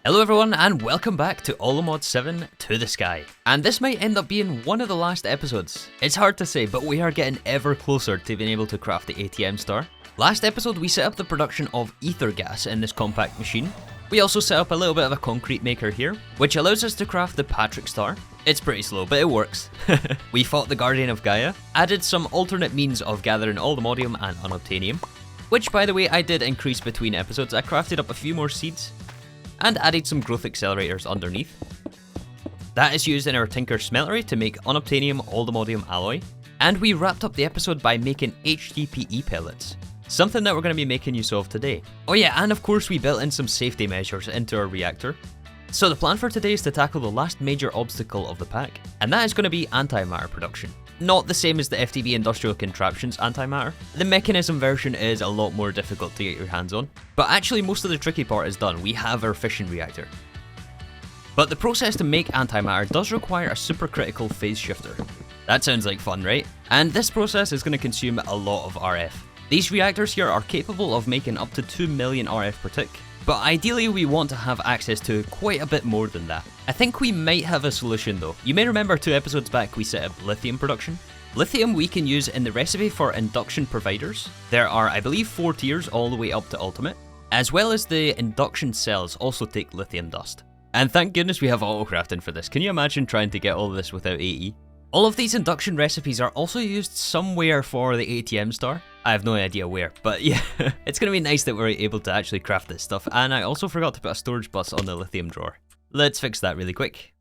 Hello everyone and welcome back to Mod 7 to the Sky. And this might end up being one of the last episodes. It's hard to say, but we are getting ever closer to being able to craft the ATM Star. Last episode we set up the production of ether gas in this compact machine. We also set up a little bit of a concrete maker here, which allows us to craft the Patrick Star. It's pretty slow, but it works. We fought the Guardian of Gaia, added some alternate means of gathering allthemodium and unobtainium, which by the way I did increase between episodes. I crafted up a few more seeds, and added some growth accelerators underneath. That is used in our Tinker Smeltery to make unobtainium allthemodium alloy. And we wrapped up the episode by making HDPE pellets, something that we're going to be making use of today. Oh yeah, and of course we built in some safety measures into our reactor. So the plan for today is to tackle the last major obstacle of the pack, and that is going to be antimatter production. Not the same as the FTB Industrial Contraptions antimatter. The Mekanism version is a lot more difficult to get your hands on, but actually most of the tricky part is done. We have our fission reactor. But the process to make antimatter does require a supercritical phase shifter. That sounds like fun, right? And this process is going to consume a lot of RF. These reactors here are capable of making up to 2 million RF per tick, but ideally we want to have access to quite a bit more than that. I think we might have a solution though. You may remember 2 episodes back we set up lithium production. Lithium we can use in the recipe for induction providers. There are, I believe, 4 tiers all the way up to ultimate, as well as the induction cells also take lithium dust. And thank goodness we have auto-crafting for this. Can you imagine trying to get all of this without AE? All of these induction recipes are also used somewhere for the ATM Star. I have no idea where, but yeah, it's going to be nice that we're able to actually craft this stuff. And I also forgot to put a storage bus on the lithium drawer. Let's fix that really quick.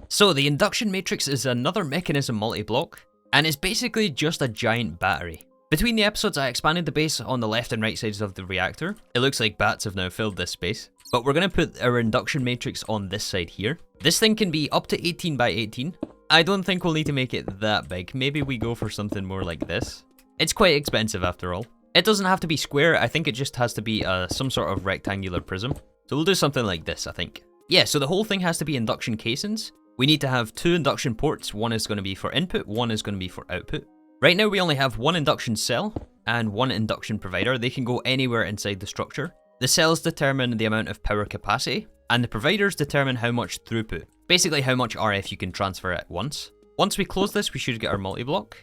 So the Induction Matrix is another Mekanism multi-block, and it's basically just a giant battery. Between the episodes I expanded the base on the left and right sides of the reactor. It looks like bats have now filled this space. But we're going to put our Induction Matrix on this side here. This thing can be up to 18 by 18. I don't think we'll need to make it that big. Maybe we go for something more like this. It's quite expensive after all. It doesn't have to be square, I think it just has to be some sort of rectangular prism. So we'll do something like this, I think. Yeah, so the whole thing has to be induction casings. We need to have 2 induction ports. One is going to be for input, one is going to be for output. Right now we only have 1 induction cell and 1 induction provider. They can go anywhere inside the structure. The cells determine the amount of power capacity, and the providers determine how much throughput. Basically how much RF you can transfer at once. Once we close this, we should get our multi-block.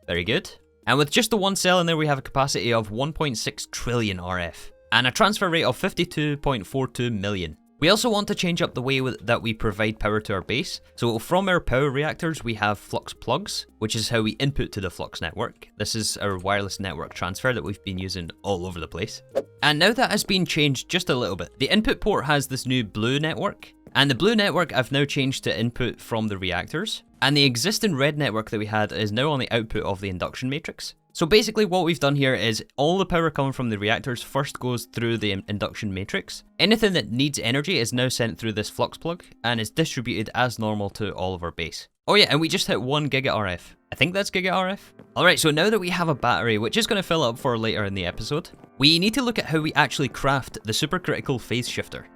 Very good. And with just the 1 cell in there, we have a capacity of 1.6 trillion RF, and a transfer rate of 52.42 million. We also want to change up the way that we provide power to our base. So from our power reactors, we have flux plugs, which is how we input to the flux network. This is our wireless network transfer that we've been using all over the place. And now that has been changed just a little bit. The input port has this new blue network, and the blue network I've now changed to input from the reactors. And the existing red network that we had is now on the output of the induction matrix. So basically what we've done here is all the power coming from the reactors first goes through the induction matrix. Anything that needs energy is now sent through this flux plug and is distributed as normal to all of our base. Oh yeah, and we just hit 1 giga RF. I think that's giga RF. Alright, so now that we have a battery, which is going to fill up for later in the episode, we need to look at how we actually craft the Supercritical Phase Shifter.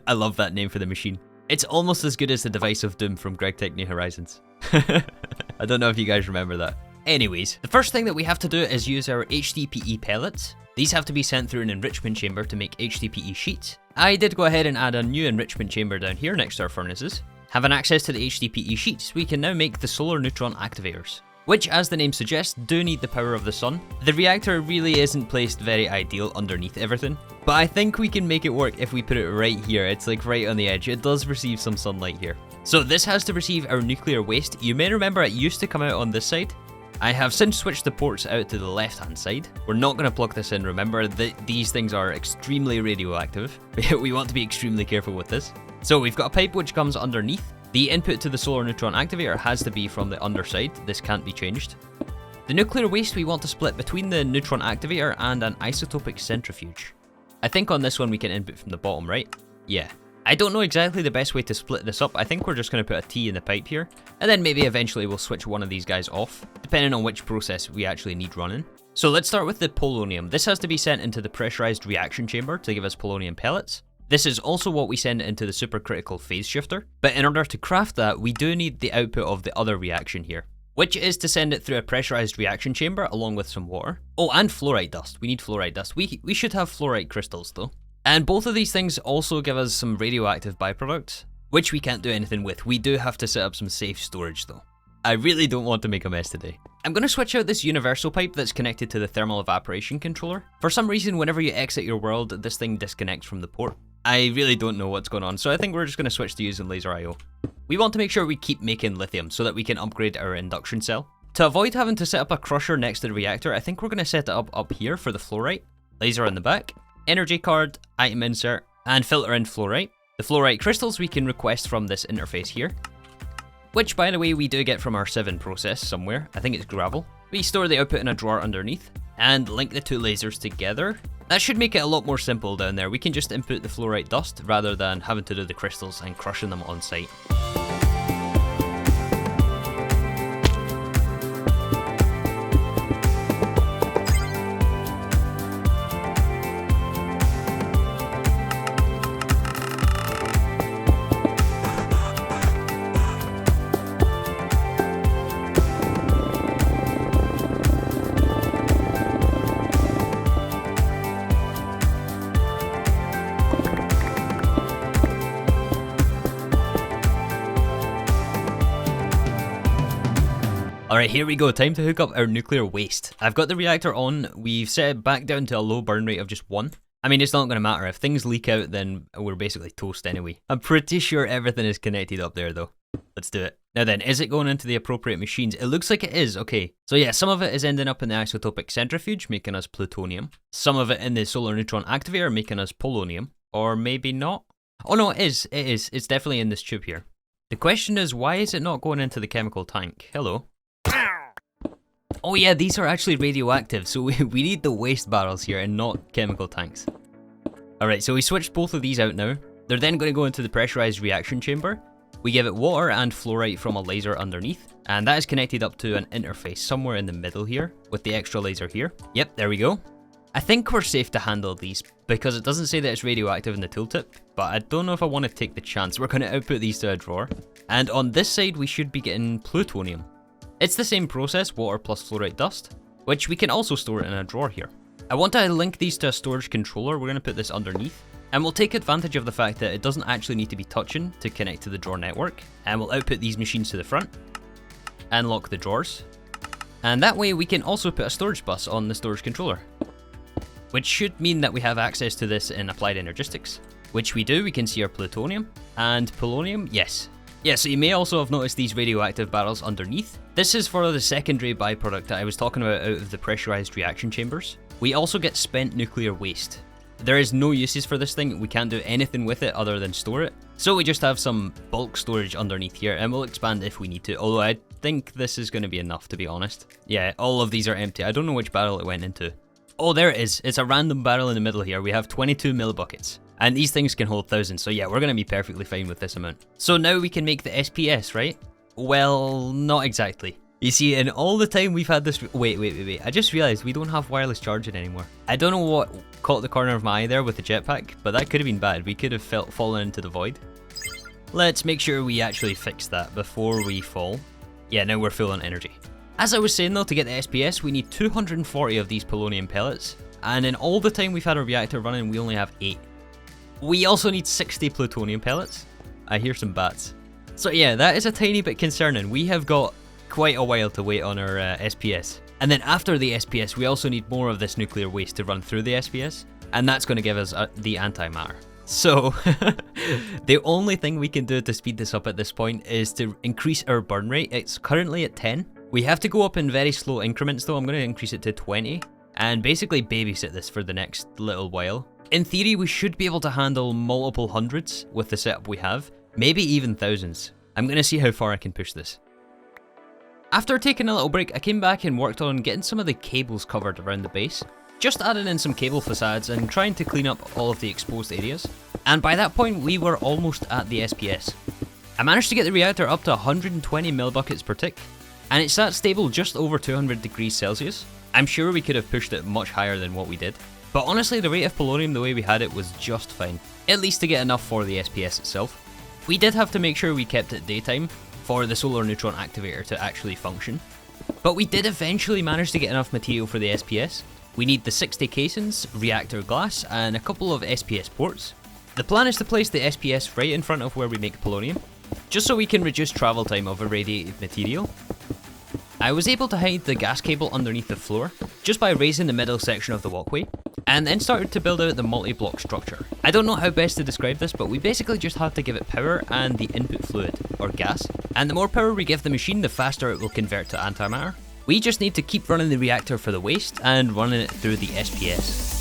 I love that name for the machine. It's almost as good as the device of doom from GregTech New Horizons. I don't know if you guys remember that. Anyways, the first thing that we have to do is use our HDPE pellets. These have to be sent through an enrichment chamber to make HDPE sheets. I did go ahead and add a new enrichment chamber down here next to our furnaces. Having access to the HDPE sheets, we can now make the solar neutron activators, which, as the name suggests, do need the power of the sun. The reactor really isn't placed very ideal underneath everything, but I think we can make it work if we put it right here. It's like right on the edge. It does receive some sunlight here. So this has to receive our nuclear waste. You may remember it used to come out on this side. I have since switched the ports out to the left-hand side. We're not going to plug this in, remember, these things are extremely radioactive. We want to be extremely careful with this. So we've got a pipe which comes underneath. The input to the solar neutron activator has to be from the underside. This can't be changed. The nuclear waste we want to split between the neutron activator and an isotopic centrifuge. I think on this one we can input from the bottom, right? Yeah. I don't know exactly the best way to split this up. I think we're just going to put a T in the pipe here, and then maybe eventually we'll switch one of these guys off, depending on which process we actually need running. So let's start with the polonium. This has to be sent into the pressurized reaction chamber to give us polonium pellets. This is also what we send into the supercritical phase shifter, but in order to craft that, we do need the output of the other reaction here, which is to send it through a pressurized reaction chamber along with some water. Oh, and fluorite dust. We need fluorite dust. We should have fluorite crystals though. And both of these things also give us some radioactive byproducts, which we can't do anything with. We do have to set up some safe storage though. I really don't want to make a mess today. I'm going to switch out this universal pipe that's connected to the thermal evaporation controller. For some reason, whenever you exit your world, this thing disconnects from the port. I really don't know what's going on, so I think we're just going to switch to using laser IO. We want to make sure we keep making lithium so that we can upgrade our induction cell. To avoid having to set up a crusher next to the reactor, I think we're going to set it up here for the fluorite. Laser on the back, energy card, item insert, and filter in fluorite. The fluorite crystals we can request from this interface here, which by the way we do get from our 7 process somewhere. I think it's gravel. We store the output in a drawer underneath and link the 2 lasers together. That should make it a lot more simple down there. We can just input the fluorite dust rather than having to do the crystals and crushing them on site. Alright, here we go, time to hook up our nuclear waste. I've got the reactor on, we've set it back down to a low burn rate of just 1. I mean, it's not going to matter, if things leak out then we're basically toast anyway. I'm pretty sure everything is connected up there though. Let's do it. Now then, is it going into the appropriate machines? It looks like it is, okay. So yeah, some of it is ending up in the isotopic centrifuge, making us plutonium. Some of it in the solar neutron activator, making us polonium. Or maybe not. Oh no, it is. It's definitely in this tube here. The question is, why is it not going into the chemical tank? Hello. Oh yeah, these are actually radioactive, so we need the waste barrels here and not chemical tanks. Alright, so we switched both of these out now. They're then going to go into the pressurized reaction chamber. We give it water and fluorite from a laser underneath, and that is connected up to an interface somewhere in the middle here, with the extra laser here. Yep, there we go. I think we're safe to handle these, because it doesn't say that it's radioactive in the tooltip, but I don't know if I want to take the chance. We're going to output these to a drawer, and on this side we should be getting plutonium. It's the same process, water plus fluorite dust, which we can also store in a drawer here. I want to link these to a storage controller. We're going to put this underneath, and we'll take advantage of the fact that it doesn't actually need to be touching to connect to the drawer network, and we'll output these machines to the front, and lock the drawers, and that way we can also put a storage bus on the storage controller, which should mean that we have access to this in applied energistics, which we do. We can see our plutonium and polonium, yes. Yeah, so you may also have noticed these radioactive barrels underneath. This is for the secondary byproduct that I was talking about out of the pressurized reaction chambers. We also get spent nuclear waste. There is no uses for this thing, we can't do anything with it other than store it. So we just have some bulk storage underneath here, and we'll expand if we need to, although I think this is going to be enough, to be honest. Yeah, all of these are empty. I don't know which barrel it went into. Oh, there it is. It's a random barrel in the middle here. We have 22 millibuckets. And these things can hold thousands, so yeah, we're going to be perfectly fine with this amount. So now we can make the SPS, right? Well, not exactly. You see, in all the time we've had this... Wait. I just realised we don't have wireless charging anymore. I don't know what caught the corner of my eye there with the jetpack, but that could have been bad. We could have fallen into the void. Let's make sure we actually fix that before we fall. Yeah, now we're full on energy. As I was saying though, to get the SPS, we need 240 of these polonium pellets. And in all the time we've had a reactor running, we only have 8. We also need 60 plutonium pellets. I hear some bats. So yeah, that is a tiny bit concerning. We have got quite a while to wait on our SPS. And then after the SPS, we also need more of this nuclear waste to run through the SPS. And that's going to give us the antimatter. So, the only thing we can do to speed this up at this point is to increase our burn rate. It's currently at 10. We have to go up in very slow increments though. I'm going to increase it to 20. And basically babysit this for the next little while. In theory, we should be able to handle multiple hundreds with the setup we have, maybe even thousands. I'm going to see how far I can push this. After taking a little break, I came back and worked on getting some of the cables covered around the base. Just adding in some cable facades and trying to clean up all of the exposed areas. And by that point, we were almost at the SPS. I managed to get the reactor up to 120 millibuckets per tick, and it sat stable just over 200 degrees Celsius. I'm sure we could have pushed it much higher than what we did. But honestly, the rate of polonium the way we had it was just fine, at least to get enough for the SPS itself. We did have to make sure we kept it daytime for the solar neutron activator to actually function, but we did eventually manage to get enough material for the SPS, We need the 60 casings, reactor glass, and a couple of SPS ports. The plan is to place the SPS right in front of where we make polonium, just so we can reduce travel time of irradiated material. I was able to hide the gas cable underneath the floor, just by raising the middle section of the walkway, and then started to build out the multi-block structure. I don't know how best to describe this, but we basically just have to give it power and the input fluid, or gas, and the more power we give the machine, the faster it will convert to antimatter. We just need to keep running the reactor for the waste, and running it through the SPS.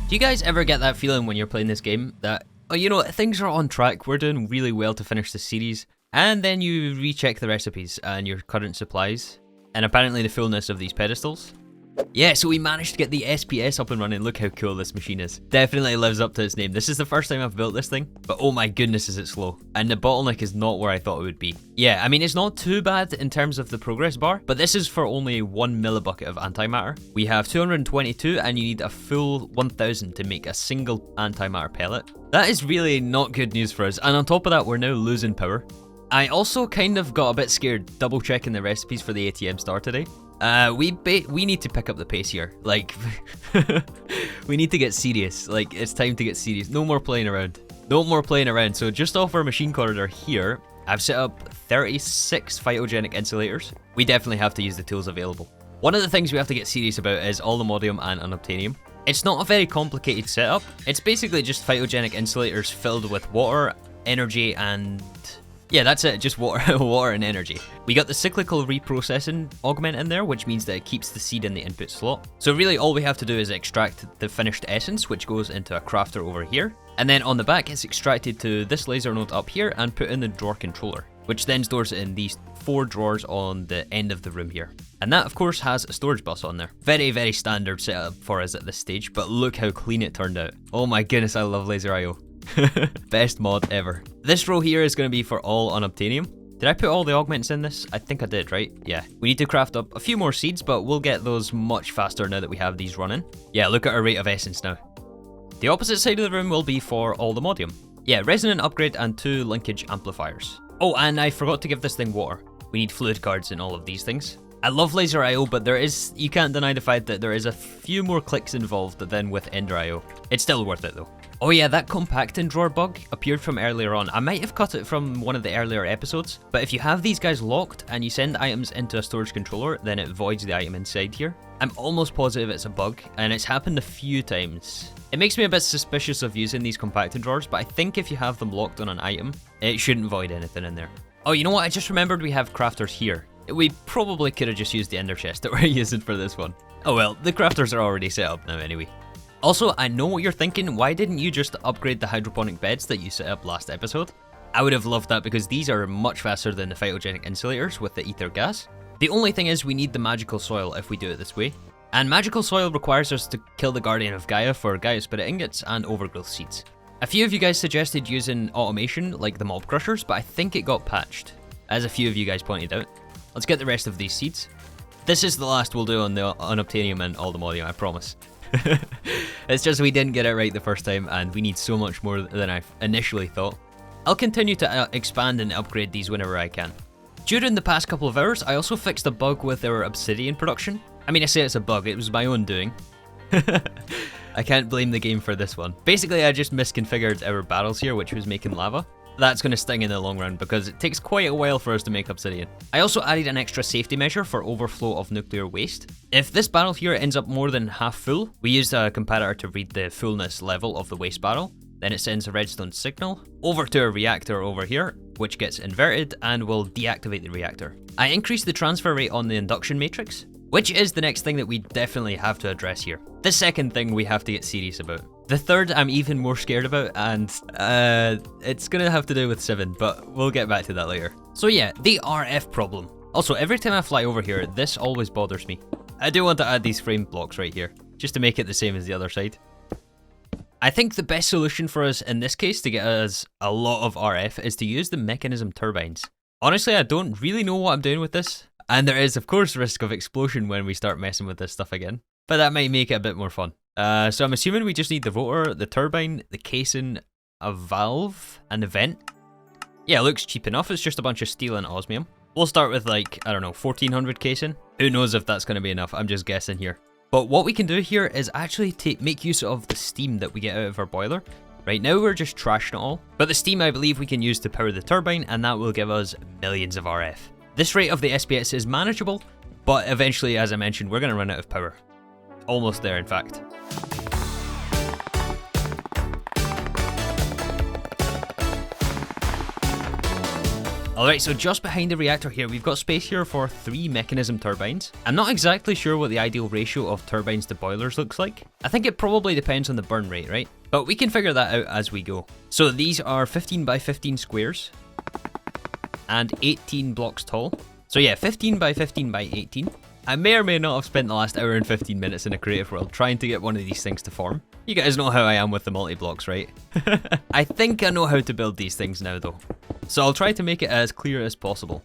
Do you guys ever get that feeling when you're playing this game that, oh, you know, things are on track, we're doing really well to finish the series, and then you recheck the recipes and your current supplies, and apparently the fullness of these pedestals? Yeah, so we managed to get the SPS up and running. Look how cool this machine is. Definitely lives up to its name. This is the first time I've built this thing, but oh my goodness is it slow. And the bottleneck is not where I thought it would be. Yeah, I mean, it's not too bad in terms of the progress bar, but this is for only 1 millibucket of antimatter. We have 222 and you need a full 1000 to make a single antimatter pellet. That is really not good news for us, and on top of that, we're now losing power. I also kind of got a bit scared double checking the recipes for the ATM Star today. We need to pick up the pace here. Like, we need to get serious. Like, it's time to get serious. No more playing around. No more playing around. So just off our machine corridor here, I've set up 36 phytogenic insulators. We definitely have to use the tools available. One of the things we have to get serious about is allomodium and unobtainium. It's not a very complicated setup. It's basically just phytogenic insulators filled with water, energy, and... yeah, that's it, just water, water and energy. We got the cyclical reprocessing augment in there, which means that it keeps the seed in the input slot. So really all we have to do is extract the finished essence, which goes into a crafter over here. And then on the back, it's extracted to this laser node up here and put in the drawer controller, which then stores it in these 4 drawers on the end of the room here. And that, of course, has a storage bus on there. Very, very standard setup for us at this stage, but look how clean it turned out. Oh my goodness, I love laser IO. Best mod ever. This row here is going to be for all unobtainium. Did I put all the augments in this? I think I did, right? Yeah. We need to craft up a few more seeds, but we'll get those much faster now that we have these running. Yeah, look at our rate of essence now. The opposite side of the room will be for all the modium. Yeah, resonant upgrade and 2 linkage amplifiers. Oh, and I forgot to give this thing water. We need fluid cards in all of these things. I love laser IO, but you can't deny the fact that there is a few more clicks involved than with Ender IO. It's still worth it though. Oh yeah, that compacting drawer bug appeared from earlier on. I might have cut it from one of the earlier episodes, but if you have these guys locked and you send items into a storage controller, then it voids the item inside here. I'm almost positive it's a bug, and it's happened a few times. It makes me a bit suspicious of using these compacting drawers, but I think if you have them locked on an item, it shouldn't void anything in there. Oh, you know what? I just remembered we have crafters here. We probably could have just used the ender chest that we're using for this one. Oh well, the crafters are already set up now anyway. Also, I know what you're thinking, why didn't you just upgrade the hydroponic beds that you set up last episode? I would have loved that because these are much faster than the phytogenic insulators with the ether gas. The only thing is we need the magical soil if we do it this way. And magical soil requires us to kill the Guardian of Gaia for Gaia Spirit Ingots and overgrowth seeds. A few of you guys suggested using automation like the mob crushers, but I think it got patched, as a few of you guys pointed out. Let's get the rest of these seeds. This is the last we'll do on the unobtainium and allomodium, I promise. It's just we didn't get it right the first time and we need so much more than I initially thought. I'll continue to expand and upgrade these whenever I can. During the past couple of hours, I also fixed a bug with our obsidian production. I mean, I say it's a bug, it was my own doing. I can't blame the game for this one. Basically, I just misconfigured our barrels here, which was making lava. That's going to sting in the long run because it takes quite a while for us to make obsidian. I also added an extra safety measure for overflow of nuclear waste. If this barrel here ends up more than half full, we used a comparator to read the fullness level of the waste barrel. Then it sends a redstone signal over to a reactor over here, which gets inverted and will deactivate the reactor. I increased the transfer rate on the induction matrix, which is the next thing that we definitely have to address here. The second thing we have to get serious about. The third I'm even more scared about, and it's gonna have to do with 7, but we'll get back to that later. So yeah, the RF problem. Also, every time I fly over here, this always bothers me. I do want to add these frame blocks right here, just to make it the same as the other side. I think the best solution for us in this case to get us a lot of RF is to use the Mekanism Turbines. Honestly, I don't really know what I'm doing with this, and there is of course risk of explosion when we start messing with this stuff again, but that might make it a bit more fun. So I'm assuming we just need the rotor, the turbine, the casing, a valve, and a vent. Yeah, it looks cheap enough, it's just a bunch of steel and osmium. We'll start with like, I don't know, 1400 casing. Who knows if that's going to be enough, I'm just guessing here. But what we can do here is actually make use of the steam that we get out of our boiler. Right now we're just trashing it all, but the steam I believe we can use to power the turbine, and that will give us millions of RF. This rate of the SPS is manageable, but eventually, as I mentioned, we're going to run out of power. Almost there, in fact. Alright, so just behind the reactor here, we've got space here for 3 Mekanism turbines. I'm not exactly sure what the ideal ratio of turbines to boilers looks like. I think it probably depends on the burn rate, right? But we can figure that out as we go. So these are 15 by 15 squares and 18 blocks tall. So yeah, 15 by 15 by 18. I may or may not have spent the last hour and 15 minutes in a creative world trying to get one of these things to form. You guys know how I am with the multi-blocks, right? I think I know how to build these things now though. So I'll try to make it as clear as possible.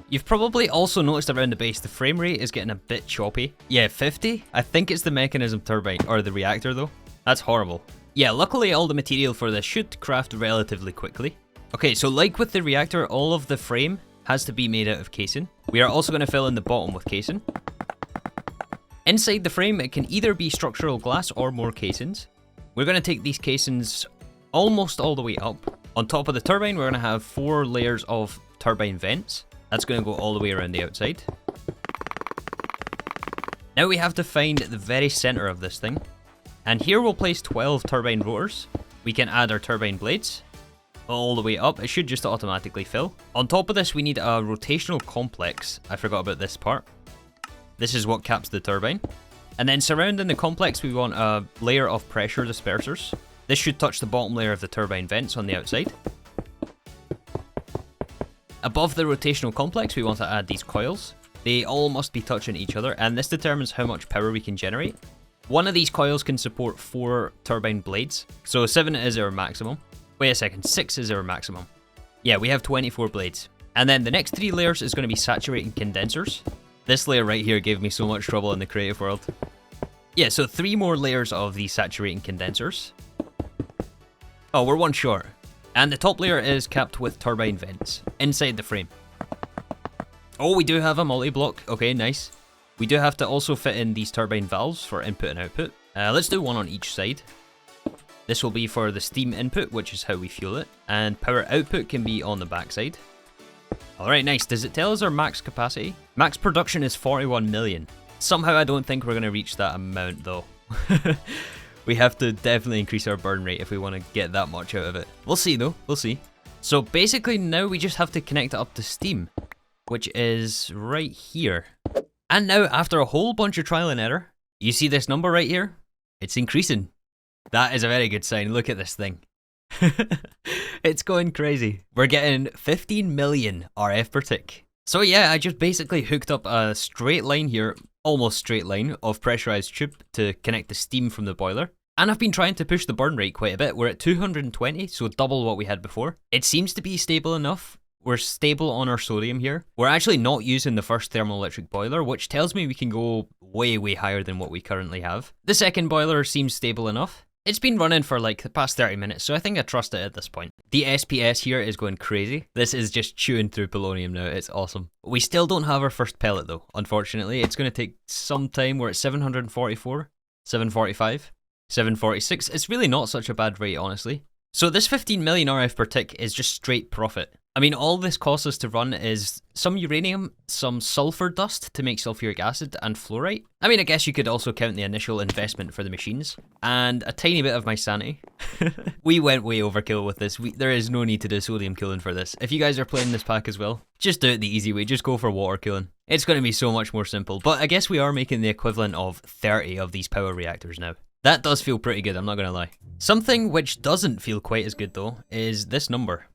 You've probably also noticed around the base the frame rate is getting a bit choppy. Yeah, 50? I think it's the Mekanism turbine, or the reactor though. That's horrible. Yeah, luckily all the material for this should craft relatively quickly. Okay, so like with the reactor, all of the frame has to be made out of casing. We are also going to fill in the bottom with casing. Inside the frame, it can either be structural glass or more casings. We're going to take these casings almost all the way up. On top of the turbine, we're going to have 4 layers of turbine vents. That's going to go all the way around the outside. Now we have to find the very center of this thing. And here we'll place 12 turbine rotors. We can add our turbine blades all the way up. It should just automatically fill. On top of this, we need a rotational complex. I forgot about this part. This is what caps the turbine. And then surrounding the complex, we want a layer of pressure dispersers. This should touch the bottom layer of the turbine vents on the outside. Above the rotational complex, we want to add these coils. They all must be touching each other, and this determines how much power we can generate. One of these coils can support 4 turbine blades, so 7 is our maximum. Wait a second, 6 is our maximum. Yeah, we have 24 blades. And then the next 3 layers is going to be saturating condensers. This layer right here gave me so much trouble in the creative world. Yeah, so 3 more layers of these saturating condensers. Oh, we're 1 short. And the top layer is capped with turbine vents inside the frame. Oh, we do have a multi-block. Okay, nice. We do have to also fit in these turbine valves for input and output. Let's do 1 on each side. This will be for the steam input, which is how we fuel it. And power output can be on the backside. Alright, nice. Does it tell us our max capacity? Max production is 41 million. Somehow I don't think we're going to reach that amount though. We have to definitely increase our burn rate if we want to get that much out of it. We'll see though, we'll see. So basically now we just have to connect it up to steam, which is right here. And now after a whole bunch of trial and error, you see this number right here? It's increasing. That is a very good sign. Look at this thing. It's going crazy. We're getting 15 million RF per tick. So yeah, I just basically hooked up a straight line here, almost straight line, of pressurized tube to connect the steam from the boiler. And I've been trying to push the burn rate quite a bit. We're at 220, so double what we had before. It seems to be stable enough. We're stable on our sodium here. We're actually not using the first thermoelectric boiler, which tells me we can go way, way higher than what we currently have. The second boiler seems stable enough. It's been running for like the past 30 minutes, so I think I trust it at this point. The SPS here is going crazy. This is just chewing through polonium now. It's awesome. We still don't have our first pellet though, unfortunately. It's going to take some time. We're at 744, 745, 746. It's really not such a bad rate, honestly. So this 15 million RF per tick is just straight profit. I mean, all this costs us to run is some uranium, some sulfur dust to make sulfuric acid, and fluorite. I mean, I guess you could also count the initial investment for the machines, and a tiny bit of my sanity. We went way overkill with this. There is no need to do sodium cooling for this. If you guys are playing this pack as well, just do it the easy way, just go for water cooling. It's going to be so much more simple, but I guess we are making the equivalent of 30 of these power reactors now. That does feel pretty good, I'm not going to lie. Something which doesn't feel quite as good though, is this number.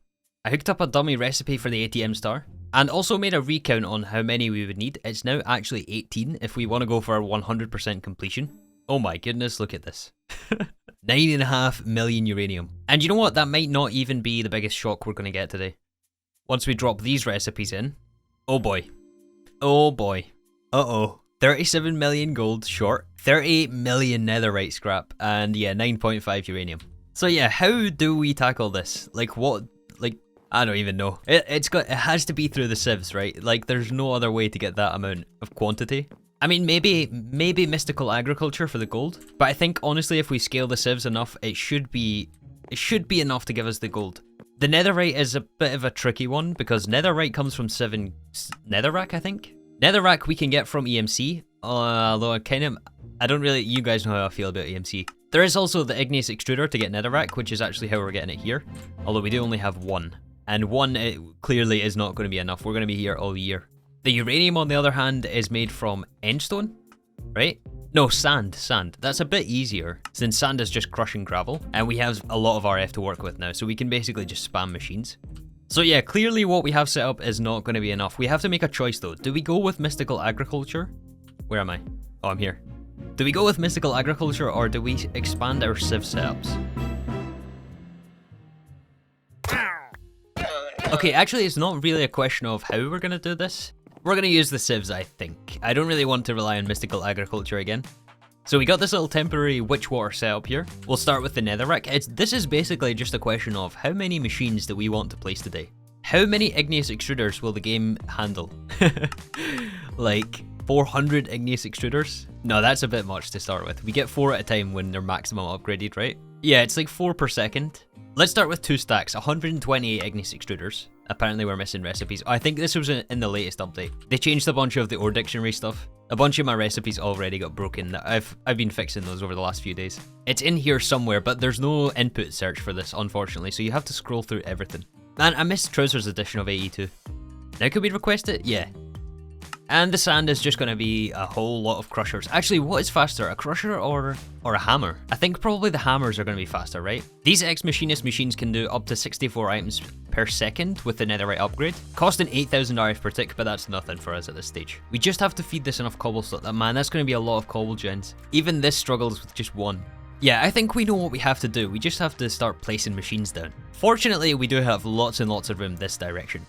I hooked up a dummy recipe for the ATM Star, and also made a recount on how many we would need. It's now actually 18 if we want to go for 100% completion. Oh my goodness, look at this. 9.5 million uranium. And you know what, that might not even be the biggest shock we're going to get today. Once we drop these recipes in, oh boy. Oh boy. Uh-oh. 37 million gold short, 38 million netherite scrap, and yeah, 9.5 uranium. So yeah, how do we tackle this? Like what, I don't even know. It has to be through the sieves, right? Like there's no other way to get that amount of quantity. I mean, maybe mystical agriculture for the gold, but I think honestly if we scale the sieves enough, it should be enough to give us the gold. The netherite is a bit of a tricky one because netherite comes from 7 netherrack, I think. Netherrack we can get from EMC, although I don't really, you guys know how I feel about EMC. There is also the igneous extruder to get netherrack, which is actually how we're getting it here, although we do only have 1. And 1 it clearly is not going to be enough. We're going to be here all year. The uranium, on the other hand, is made from endstone, right? No, sand. That's a bit easier, since sand is just crushing gravel, and we have a lot of RF to work with now, so we can basically just spam machines. So yeah, clearly what we have set up is not going to be enough. We have to make a choice though. Do we go with mystical agriculture? Where am I? Oh, I'm here. Do we go with mystical agriculture, or do we expand our sieve setups? Okay, actually it's not really a question of how we're going to do this. We're going to use the sieves, I think. I don't really want to rely on mystical agriculture again. So we got this little temporary witch water setup here. We'll start with the netherrack. This is basically just a question of how many machines do we want to place today? How many igneous extruders will the game handle? Like 400 igneous extruders? No, that's a bit much to start with. We get 4 at a time when they're maximum upgraded, right? Yeah, it's like 4 per second. Let's start with 2 stacks, 128 igneous extruders. Apparently we're missing recipes. I think this was in the latest update. They changed a bunch of the ore dictionary stuff. A bunch of my recipes already got broken. I've been fixing those over the last few days. It's in here somewhere, but there's no input search for this, unfortunately, so you have to scroll through everything. Man, I missed Trousers edition of AE2. Now could we request it? Yeah. And the sand is just going to be a whole lot of crushers. Actually, what is faster, a crusher or a hammer? I think probably the hammers are going to be faster, right? These ex-machinist machines can do up to 64 items per second with the netherite upgrade, costing 8,000 RF per tick, but that's nothing for us at this stage. We just have to feed this enough cobblestone. Man, that's going to be a lot of cobble gens. Even this struggles with just 1. Yeah, I think we know what we have to do. We just have to start placing machines down. Fortunately, we do have lots and lots of room this direction.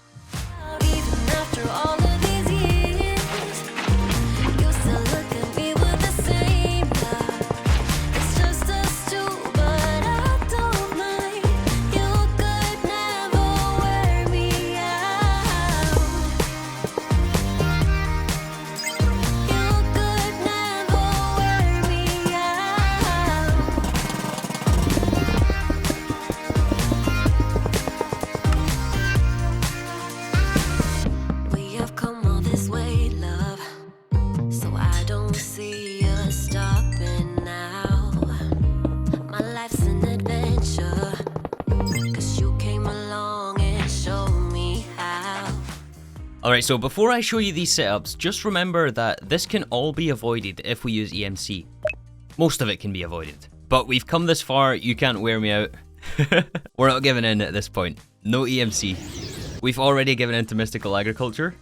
Alright, so before I show you these setups, just remember that this can all be avoided if we use EMC. Most of it can be avoided. But we've come this far, you can't wear me out. We're not giving in at this point. No EMC. We've already given in to mystical agriculture,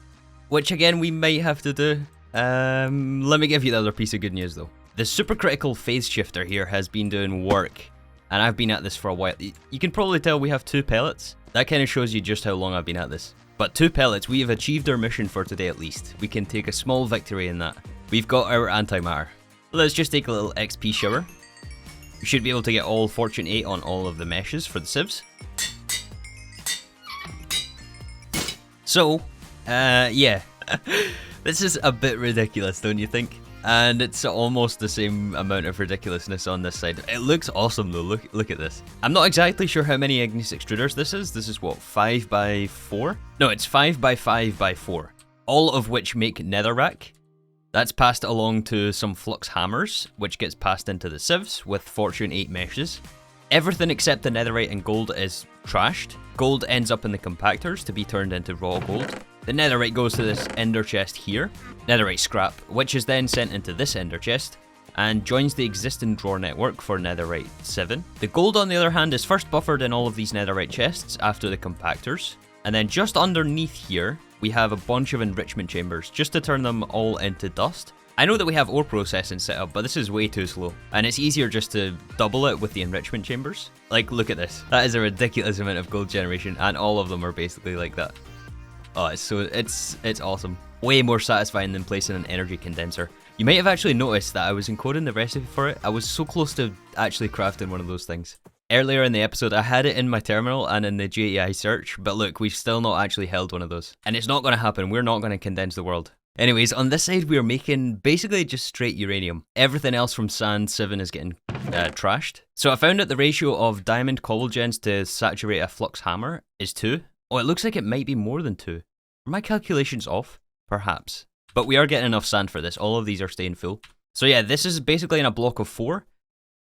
which again we might have to do. Let me give you the other piece of good news though. The Supercritical Phase Shifter here has been doing work, and I've been at this for a while. You can probably tell we have 2 pellets. That kind of shows you just how long I've been at this. But 2 pellets, we have achieved our mission for today at least. We can take a small victory in that. We've got our antimatter. Let's just take a little XP shower. We should be able to get all Fortune 8 on all of the meshes for the sieves. So, yeah. This is a bit ridiculous, don't you think? And it's almost the same amount of ridiculousness on this side. It looks awesome though, look at this. I'm not exactly sure how many igneous extruders this is. This is what, 5 by 4? No, it's 5 by 5 by 4. All of which make netherrack. That's passed along to some flux hammers, which gets passed into the sieves with Fortune 8 meshes. Everything except the netherite and gold is trashed. Gold ends up in the compactors to be turned into raw gold. The netherite goes to this ender chest here, netherite scrap, which is then sent into this ender chest and joins the existing drawer network for netherite 7. The gold, on the other hand, is first buffered in all of these netherite chests after the compactors. And then just underneath here, we have a bunch of enrichment chambers just to turn them all into dust. I know that we have ore processing set up, but this is way too slow. And it's easier just to double it with the enrichment chambers. Like, look at this. That is a ridiculous amount of gold generation, and all of them are basically like that. Oh, it's awesome. Way more satisfying than placing an energy condenser. You might have actually noticed that I was encoding the recipe for it. I was so close to actually crafting one of those things. Earlier in the episode, I had it in my terminal and in the GTI search, but look, we've still not actually held one of those. And it's not going to happen. We're not going to condense the world. Anyways, on this side, we are making basically just straight uranium. Everything else from Sand 7 is getting trashed. So I found that the ratio of diamond cobble gens to saturate a flux hammer is 2. Oh, it looks like it might be more than 2. Are my calculations off? Perhaps. But we are getting enough sand for this. All of these are staying full. So yeah, this is basically in a block of 4.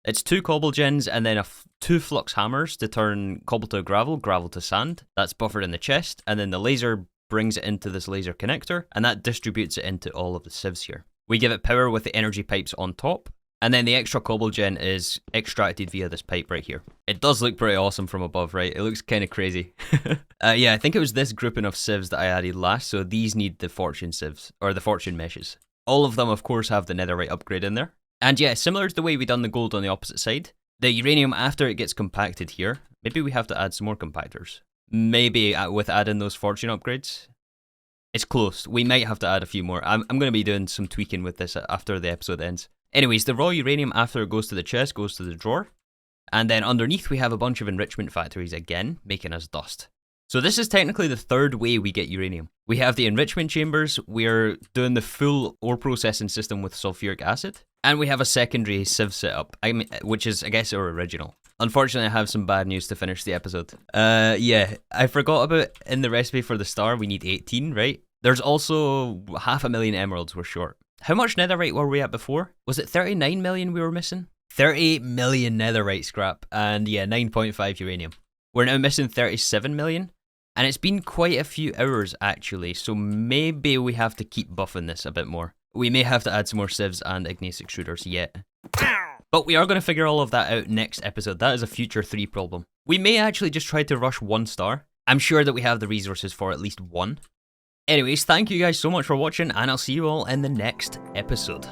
It's 2 cobble gens and then 2 flux hammers to turn cobble to gravel, gravel to sand. That's buffered in the chest, and then the laser brings it into this laser connector, and that distributes it into all of the sieves here. We give it power with the energy pipes on top, and then the extra cobble gen is extracted via this pipe right here. It does look pretty awesome from above, right? It looks kind of crazy. Yeah, I think it was this grouping of sieves that I added last, so these need the fortune sieves, or the fortune meshes. All of them, of course, have the netherite upgrade in there. And yeah, similar to the way we done the gold on the opposite side, the uranium after it gets compacted here, maybe we have to add some more compactors. Maybe with adding those fortune upgrades. It's close. We might have to add a few more. I'm going to be doing some tweaking with this after the episode ends. Anyways, the raw uranium after it goes to the chest goes to the drawer. And then underneath we have a bunch of enrichment factories again, making us dust. So this is technically the third way we get uranium. We have the enrichment chambers, we're doing the full ore processing system with sulfuric acid, and we have a secondary sieve setup, which is, I guess, our original. Unfortunately, I have some bad news to finish the episode. Yeah, I forgot about in the recipe for the star, we need 18, right? There's also 500,000 emeralds we're short. How much netherite were we at before? Was it 39 million we were missing? 38 million netherite scrap, and yeah, 9.5 uranium. We're now missing 37 million, and it's been quite a few hours actually, so maybe we have to keep buffing this a bit more. We may have to add some more sieves and igneous extruders yet. But we are going to figure all of that out next episode. That is a future 3 problem. We may actually just try to rush 1 star. I'm sure that we have the resources for at least 1. Anyways, thank you guys so much for watching, and I'll see you all in the next episode.